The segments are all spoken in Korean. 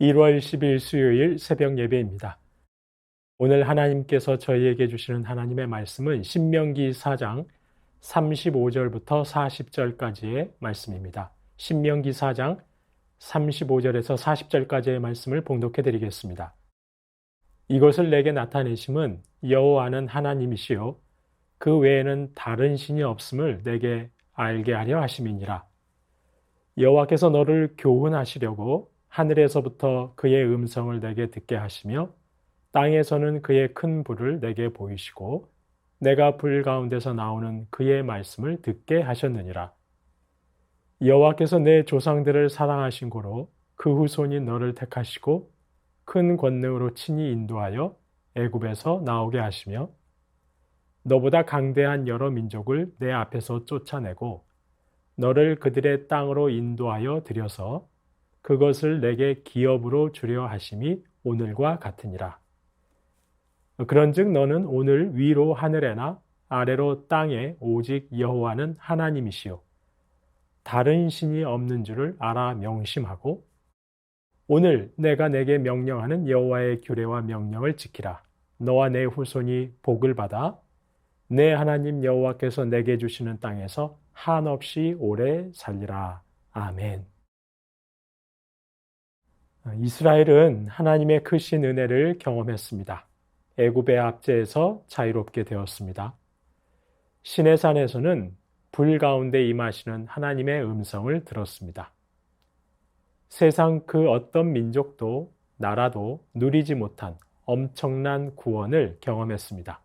1월 10일 수요일 새벽 예배입니다. 오늘 하나님께서 저희에게 주시는 하나님의 말씀은 신명기 4장 35절부터 40절까지의 말씀입니다. 신명기 4장 35절에서 40절까지의 말씀을 봉독해 드리겠습니다. 이것을 내게 나타내심은 여호와는 하나님이시요 그 외에는 다른 신이 없음을 내게 알게 하려 하심이니라. 여호와께서 너를 교훈하시려고 하늘에서부터 그의 음성을 내게 듣게 하시며 땅에서는 그의 큰 불을 내게 보이시고 내가 불 가운데서 나오는 그의 말씀을 듣게 하셨느니라. 여호와께서 내 조상들을 사랑하신 고로 그 후손인 너를 택하시고 큰 권능으로 친히 인도하여 애굽에서 나오게 하시며 너보다 강대한 여러 민족을 내 앞에서 쫓아내고 너를 그들의 땅으로 인도하여 들여서 그것을 내게 기업으로 주려 하심이 오늘과 같으니라. 그런즉 너는 오늘 위로 하늘에나 아래로 땅에 오직 여호와는 하나님이시요 다른 신이 없는 줄을 알아 명심하고 오늘 내가 내게 명령하는 여호와의 규례와 명령을 지키라. 너와 내 후손이 복을 받아 내 하나님 여호와께서 내게 주시는 땅에서 한없이 오래 살리라. 아멘. 이스라엘은 하나님의 크신 은혜를 경험했습니다. 애굽의 압제에서 자유롭게 되었습니다. 시내산에서는 불 가운데 임하시는 하나님의 음성을 들었습니다. 세상 그 어떤 민족도 나라도 누리지 못한 엄청난 구원을 경험했습니다.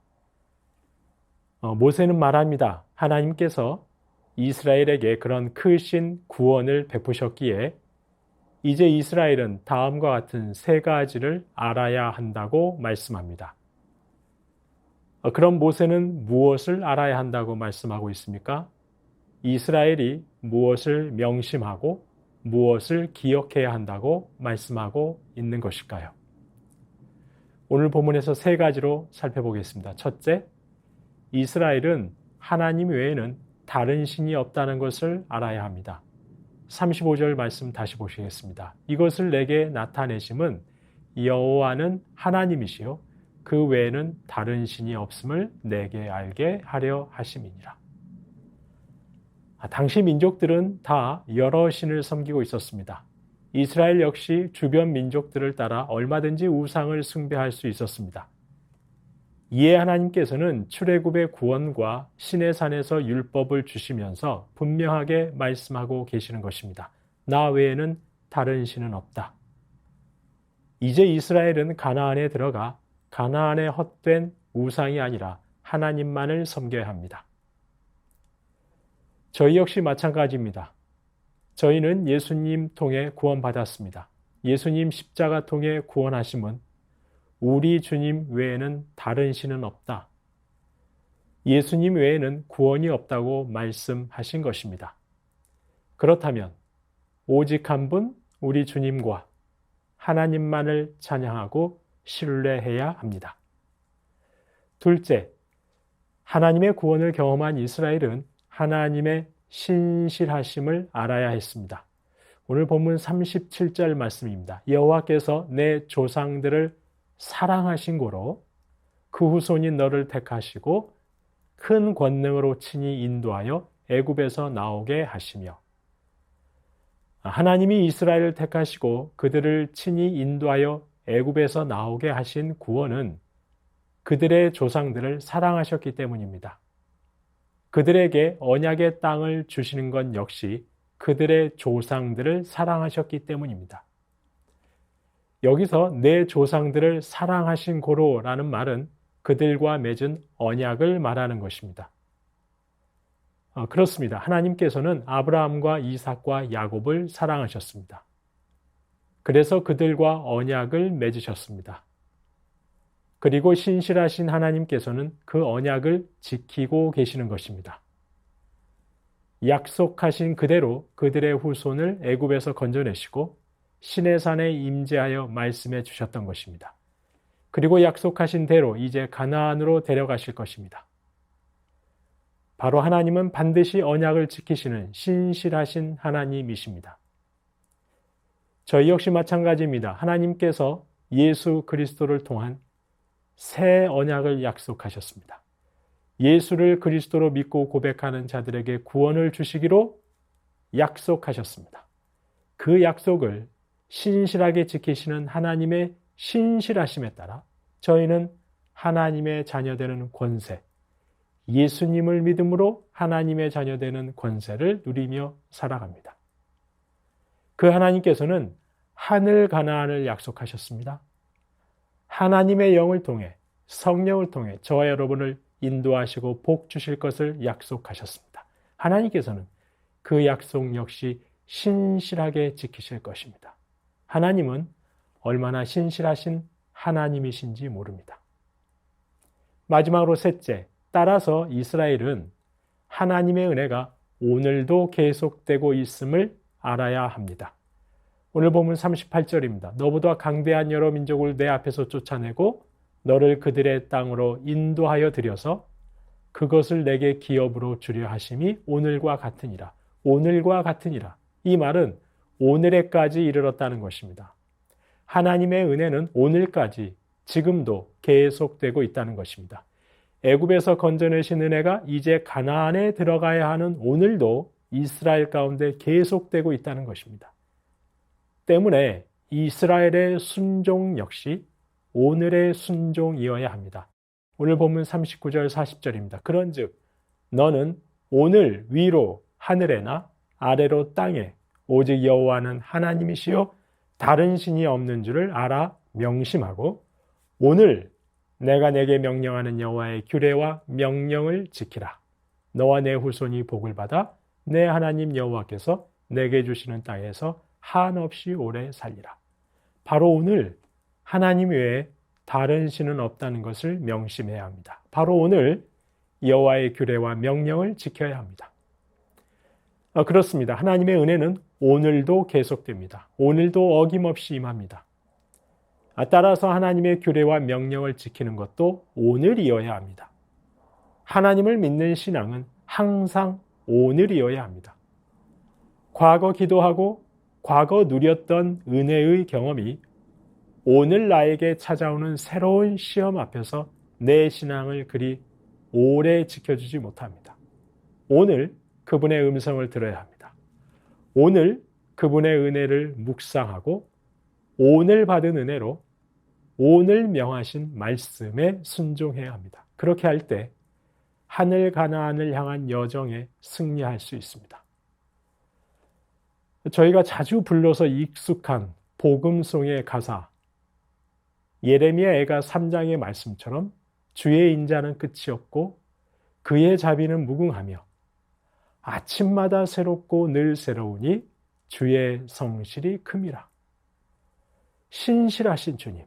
모세는 말합니다. 하나님께서 이스라엘에게 그런 크신 구원을 베푸셨기에 이제 이스라엘은 다음과 같은 세 가지를 알아야 한다고 말씀합니다. 그럼 모세는 무엇을 알아야 한다고 말씀하고 있습니까? 이스라엘이 무엇을 명심하고 무엇을 기억해야 한다고 말씀하고 있는 것일까요? 오늘 본문에서 세 가지로 살펴보겠습니다. 첫째, 이스라엘은 하나님 외에는 다른 신이 없다는 것을 알아야 합니다. 35절 말씀 다시 보시겠습니다. 이것을 내게 나타내심은 여호와는 하나님이시요 그 외에는 다른 신이 없음을 내게 알게 하려 하심이니라. 당시 민족들은 다 여러 신을 섬기고 있었습니다. 이스라엘 역시 주변 민족들을 따라 얼마든지 우상을 숭배할 수 있었습니다. 이에 하나님께서는 출애굽의 구원과 시내산에서 율법을 주시면서 분명하게 말씀하고 계시는 것입니다. 나 외에는 다른 신은 없다. 이제 이스라엘은 가나안에 들어가 가나안의 헛된 우상이 아니라 하나님만을 섬겨야 합니다. 저희 역시 마찬가지입니다. 저희는 예수님 통해 구원받았습니다. 예수님 십자가 통해 구원하심은 우리 주님 외에는 다른 신은 없다. 예수님 외에는 구원이 없다고 말씀하신 것입니다. 그렇다면 오직 한 분 우리 주님과 하나님만을 찬양하고 신뢰해야 합니다. 둘째, 하나님의 구원을 경험한 이스라엘은 하나님의 신실하심을 알아야 했습니다. 오늘 본문 37절 말씀입니다. 여호와께서 내 조상들을 사랑하신 고로 그 후손인 너를 택하시고 큰 권능으로 친히 인도하여 애굽에서 나오게 하시며 하나님이 이스라엘을 택하시고 그들을 친히 인도하여 애굽에서 나오게 하신 구원은 그들의 조상들을 사랑하셨기 때문입니다. 그들에게 언약의 땅을 주시는 것 역시 그들의 조상들을 사랑하셨기 때문입니다. 여기서 내 조상들을 사랑하신 고로라는 말은 그들과 맺은 언약을 말하는 것입니다. 그렇습니다. 하나님께서는 아브라함과 이삭과 야곱을 사랑하셨습니다. 그래서 그들과 언약을 맺으셨습니다. 그리고 신실하신 하나님께서는 그 언약을 지키고 계시는 것입니다. 약속하신 그대로 그들의 후손을 애굽에서 건져내시고 시내산에 임재하여 말씀해 주셨던 것입니다. 그리고 약속하신 대로 이제 가나안으로 데려가실 것입니다. 바로 하나님은 반드시 언약을 지키시는 신실하신 하나님이십니다. 저희 역시 마찬가지입니다. 하나님께서 예수 그리스도를 통한 새 언약을 약속하셨습니다. 예수를 그리스도로 믿고 고백하는 자들에게 구원을 주시기로 약속하셨습니다. 그 약속을 신실하게 지키시는 하나님의 신실하심에 따라 저희는 하나님의 자녀되는 권세, 예수님을 믿음으로 하나님의 자녀되는 권세를 누리며 살아갑니다. 그 하나님께서는 하늘 가나안을 약속하셨습니다. 하나님의 영을 통해, 성령을 통해 저와 여러분을 인도하시고 복 주실 것을 약속하셨습니다. 하나님께서는 그 약속 역시 신실하게 지키실 것입니다. 하나님은 얼마나 신실하신 하나님이신지 모릅니다. 마지막으로 셋째, 따라서 이스라엘은 하나님의 은혜가 오늘도 계속되고 있음을 알아야 합니다. 오늘 본문 38절입니다. 너보다 강대한 여러 민족을 내 앞에서 쫓아내고 너를 그들의 땅으로 인도하여 들여서 그것을 내게 기업으로 주려 하심이 오늘과 같으니라. 오늘과 같으니라. 이 말은 오늘에까지 이르렀다는 것입니다. 하나님의 은혜는 오늘까지 지금도 계속되고 있다는 것입니다. 애굽에서 건져내신 은혜가 이제 가나안에 들어가야 하는 오늘도 이스라엘 가운데 계속되고 있다는 것입니다. 때문에 이스라엘의 순종 역시 오늘의 순종이어야 합니다. 오늘 본문 39절 40절입니다. 그런즉 너는 오늘 위로 하늘에나 아래로 땅에 오직 여호와는 하나님이시요 다른 신이 없는 줄을 알아 명심하고 오늘 내가 내게 명령하는 여호와의 규례와 명령을 지키라. 너와 내 후손이 복을 받아 내 하나님 여호와께서 내게 주시는 땅에서 한없이 오래 살리라. 바로 오늘 하나님 외에 다른 신은 없다는 것을 명심해야 합니다. 바로 오늘 여호와의 규례와 명령을 지켜야 합니다. 그렇습니다. 하나님의 은혜는 오늘도 계속됩니다. 오늘도 어김없이 임합니다. 따라서 하나님의 규례와 명령을 지키는 것도 오늘이어야 합니다. 하나님을 믿는 신앙은 항상 오늘이어야 합니다. 과거 기도하고 과거 누렸던 은혜의 경험이 오늘 나에게 찾아오는 새로운 시험 앞에서 내 신앙을 그리 오래 지켜주지 못합니다. 오늘 그분의 음성을 들어야 합니다. 오늘 그분의 은혜를 묵상하고 오늘 받은 은혜로 오늘 명하신 말씀에 순종해야 합니다. 그렇게 할 때 하늘 가나안을 향한 여정에 승리할 수 있습니다. 저희가 자주 불러서 익숙한 복음송의 가사 예레미야 애가 3장의 말씀처럼 주의 인자는 끝이 없고 그의 자비는 무궁하며 아침마다 새롭고 늘 새로우니 주의 성실이 큼이라. 신실하신 주님,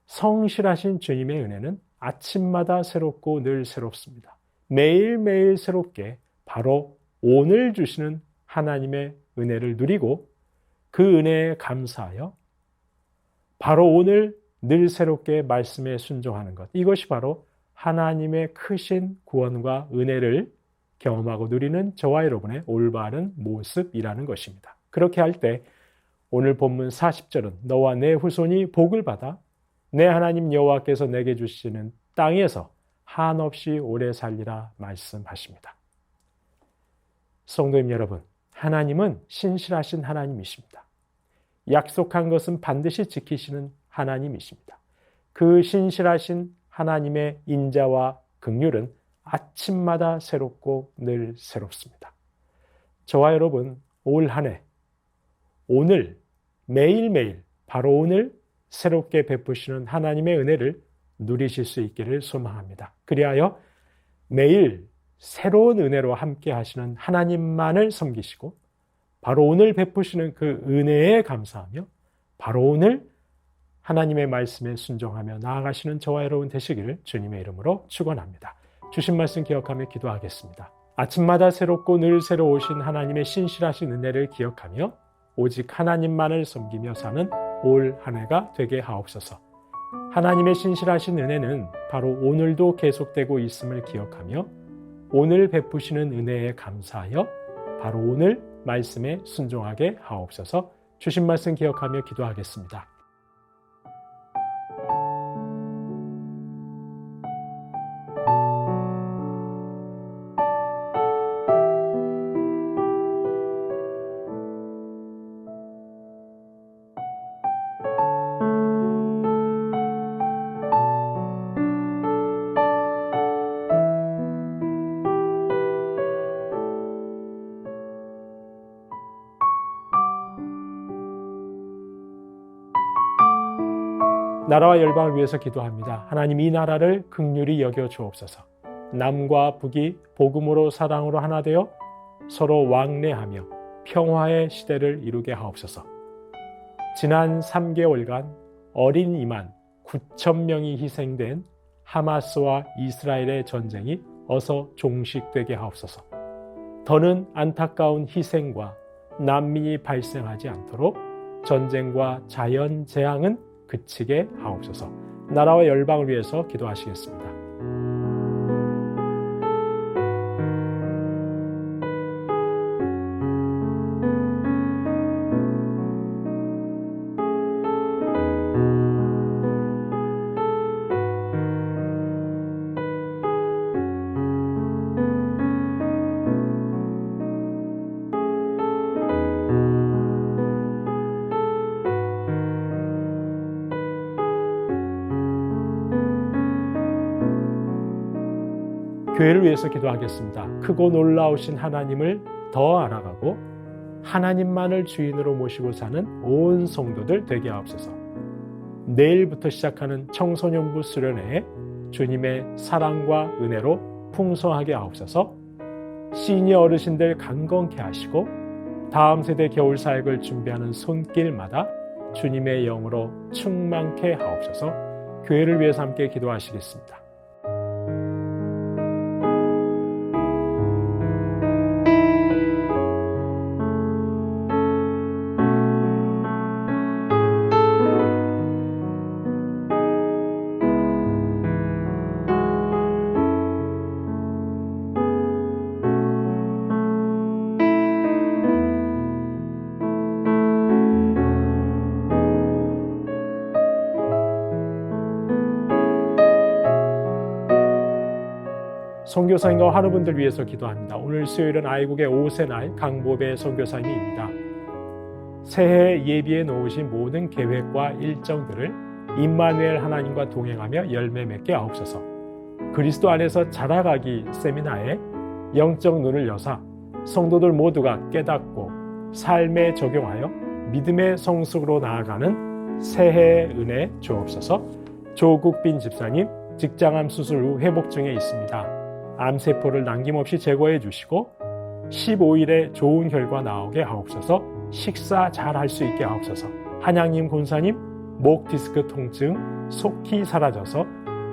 성실하신 주님의 은혜는 아침마다 새롭고 늘 새롭습니다. 매일매일 새롭게 바로 오늘 주시는 하나님의 은혜를 누리고 그 은혜에 감사하여 바로 오늘 늘 새롭게 말씀에 순종하는 것. 이것이 바로 하나님의 크신 구원과 은혜를 경험하고 누리는 저와 여러분의 올바른 모습이라는 것입니다. 그렇게 할 때 오늘 본문 40절은 너와 내 후손이 복을 받아 내 하나님 여호와께서 내게 주시는 땅에서 한없이 오래 살리라 말씀하십니다. 성도님 여러분, 하나님은 신실하신 하나님이십니다. 약속한 것은 반드시 지키시는 하나님이십니다. 그 신실하신 하나님의 인자와 긍휼은 아침마다 새롭고 늘 새롭습니다. 저와 여러분 올 한 해 오늘 매일매일 바로 오늘 새롭게 베푸시는 하나님의 은혜를 누리실 수 있기를 소망합니다. 그리하여 매일 새로운 은혜로 함께 하시는 하나님만을 섬기시고 바로 오늘 베푸시는 그 은혜에 감사하며 바로 오늘 하나님의 말씀에 순종하며 나아가시는 저와 여러분 되시기를 주님의 이름으로 축원합니다. 주신 말씀 기억하며 기도하겠습니다. 아침마다 새롭고 늘 새로우신 하나님의 신실하신 은혜를 기억하며 오직 하나님만을 섬기며 사는 올 한 해가 되게 하옵소서. 하나님의 신실하신 은혜는 바로 오늘도 계속되고 있음을 기억하며 오늘 베푸시는 은혜에 감사하여 바로 오늘 말씀에 순종하게 하옵소서. 주신 말씀 기억하며 기도하겠습니다. 나라와 열방을 위해서 기도합니다. 하나님, 이 나라를 긍휼히 여겨 주옵소서. 남과 북이 복음으로 사랑으로 하나 되어 서로 왕래하며 평화의 시대를 이루게 하옵소서. 지난 3개월간 어린 2만 9천 명이 희생된 하마스와 이스라엘의 전쟁이 어서 종식되게 하옵소서. 더는 안타까운 희생과 난민이 발생하지 않도록 전쟁과 자연 재앙은 그치게 하옵소서. 나라와 열방을 위해서 기도하시겠습니다. 교회를 위해서 기도하겠습니다. 크고 놀라우신 하나님을 더 알아가고 하나님만을 주인으로 모시고 사는 온 성도들 되게 하옵소서. 내일부터 시작하는 청소년부 수련회에 주님의 사랑과 은혜로 풍성하게 하옵소서. 시니어 어르신들 강건케 하시고 다음 세대 겨울 사역을 준비하는 손길마다 주님의 영으로 충만케 하옵소서. 교회를 위해서 함께 기도하시겠습니다. 선교사님과 환우분들 위해서 기도합니다. 오늘 수요일은 아이국의 5세 날 강보배 선교사님입니다. 새해 예비해 놓으신 모든 계획과 일정들을 임마누엘 하나님과 동행하며 열매 맺게 하옵소서. 그리스도 안에서 자라가기 세미나에 영적 눈을 여사 성도들 모두가 깨닫고 삶에 적용하여 믿음의 성숙으로 나아가는 새해의 은혜 주옵소서. 조국빈 집사님 직장암 수술 후 회복 중에 있습니다. 암세포를 남김없이 제거해 주시고 15일에 좋은 결과 나오게 하옵소서. 식사 잘 할 수 있게 하옵소서. 한양님 권사님 목 디스크 통증 속히 사라져서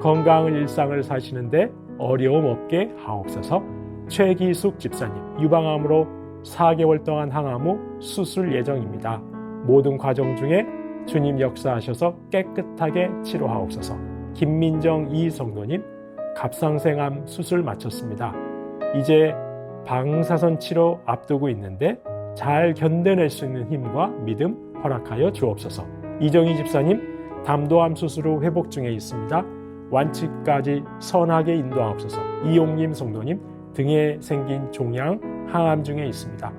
건강한 일상을 사시는데 어려움 없게 하옵소서. 최기숙 집사님 유방암으로 4개월 동안 항암 후 수술 예정입니다. 모든 과정 중에 주님 역사하셔서 깨끗하게 치료하옵소서. 김민정 이성도님 갑상생암 수술 마쳤습니다. 이제 방사선 치료 앞두고 있는데 잘 견뎌낼 수 있는 힘과 믿음 허락하여 주옵소서. 이정희 집사님 담도암 수술 후 회복 중에 있습니다. 완치까지 선하게 인도하옵소서. 이용님 성도님 등에 생긴 종양 항암 중에 있습니다.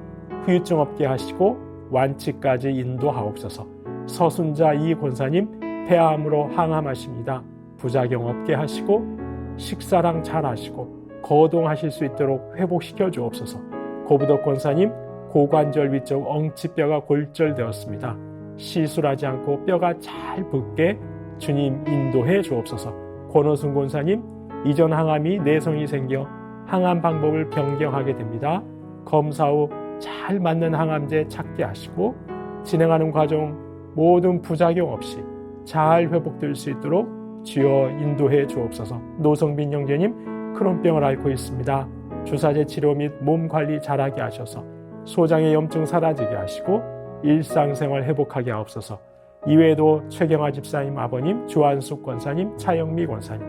후유증 없게 하시고 완치까지 인도하옵소서. 서순자 이 권사님 폐암으로 항암하십니다. 부작용 없게 하시고 식사랑 잘 하시고 거동하실 수 있도록 회복시켜 주옵소서. 고부덕 권사님 고관절 위쪽 엉치뼈가 골절되었습니다. 시술하지 않고 뼈가 잘 붙게 주님 인도해 주옵소서. 권호순 권사님 이전 항암이 내성이 생겨 항암 방법을 변경하게 됩니다. 검사 후 잘 맞는 항암제 찾게 하시고 진행하는 과정 모든 부작용 없이 잘 회복될 수 있도록 주여 인도해 주옵소서. 노성빈 형제님 크론병을 앓고 있습니다. 주사제 치료 및 몸 관리 잘하게 하셔서 소장의 염증 사라지게 하시고 일상생활 회복하게 하옵소서. 이외에도 최경화 집사님 아버님, 주한숙 권사님, 차영미 권사님,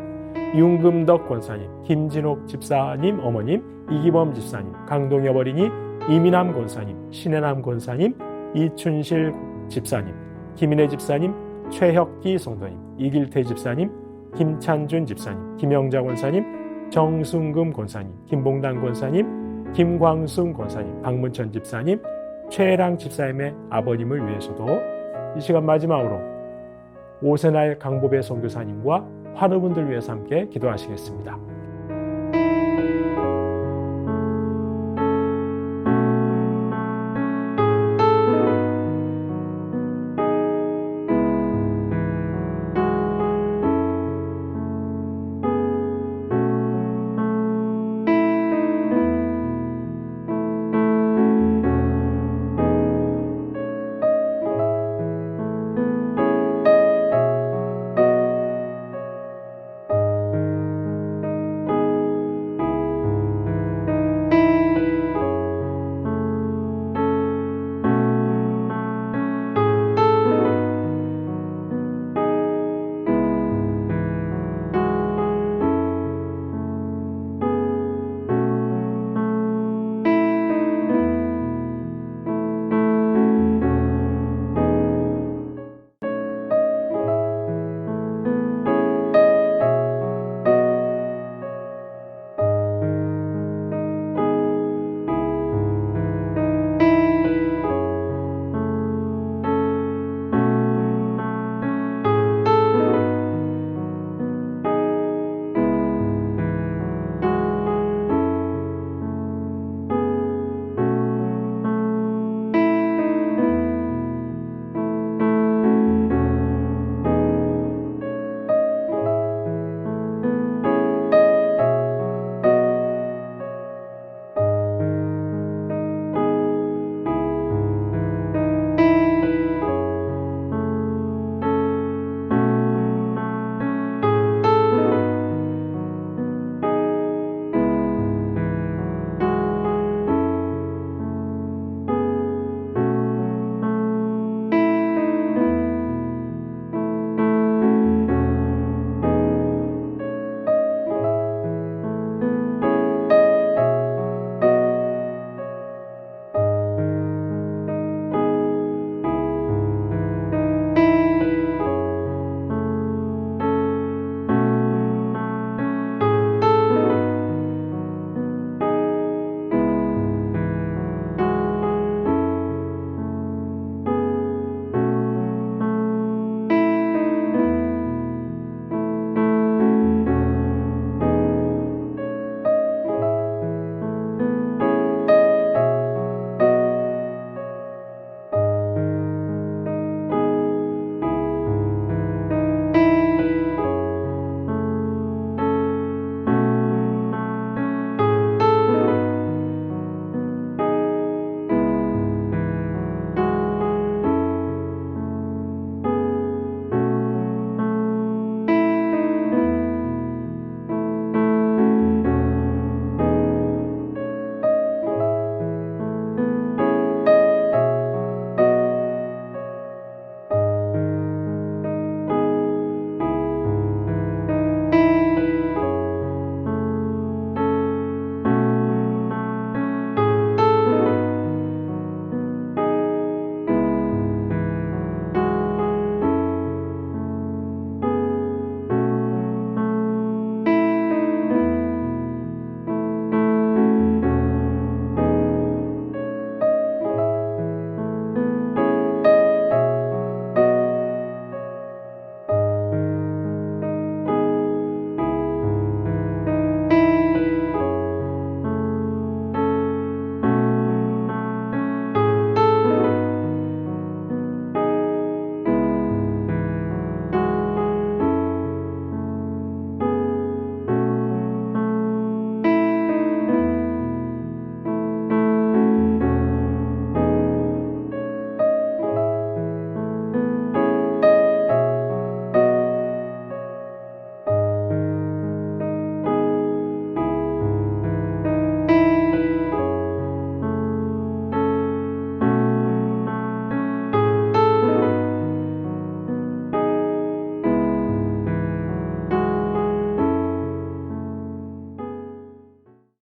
윤금덕 권사님, 김진옥 집사님 어머님, 이기범 집사님, 강동엽 어린이, 이민남 권사님, 신혜남 권사님, 이춘실 집사님, 김인혜 집사님, 최혁기 성도님, 이길태 집사님, 김찬준 집사님, 김영자 권사님, 정순금 권사님, 김봉단 권사님, 김광순 권사님, 박문천 집사님, 최랑 집사님의 아버님을 위해서도 이 시간 마지막으로 오세날 강보배 선교사님과 환우분들 위해서 함께 기도하시겠습니다.